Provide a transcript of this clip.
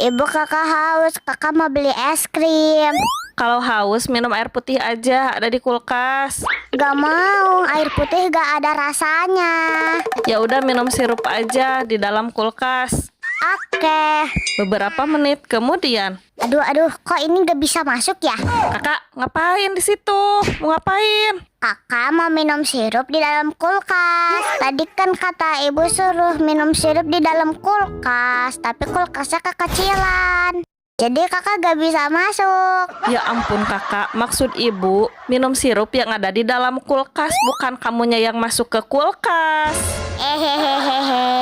Ibu kakak haus, kakak mau beli es krim. Kalau haus minum air putih aja, ada di kulkas. Gak mau, air putih gak ada rasanya. Ya udah minum sirup aja di dalam kulkas. Oke. Beberapa menit kemudian, Aduh, kok ini gak bisa masuk ya? kakak ngapain di situ? Mau ngapain? Kakak mau minum sirup di dalam kulkas. Tadi kan kata ibu suruh minum sirup di dalam kulkas, tapi kulkasnya kekecilan. Jadi kakak gak bisa masuk. Ya ampun kakak, maksud ibu minum sirup yang ada di dalam kulkas, bukan kamunya yang masuk ke kulkas. Hehehehe.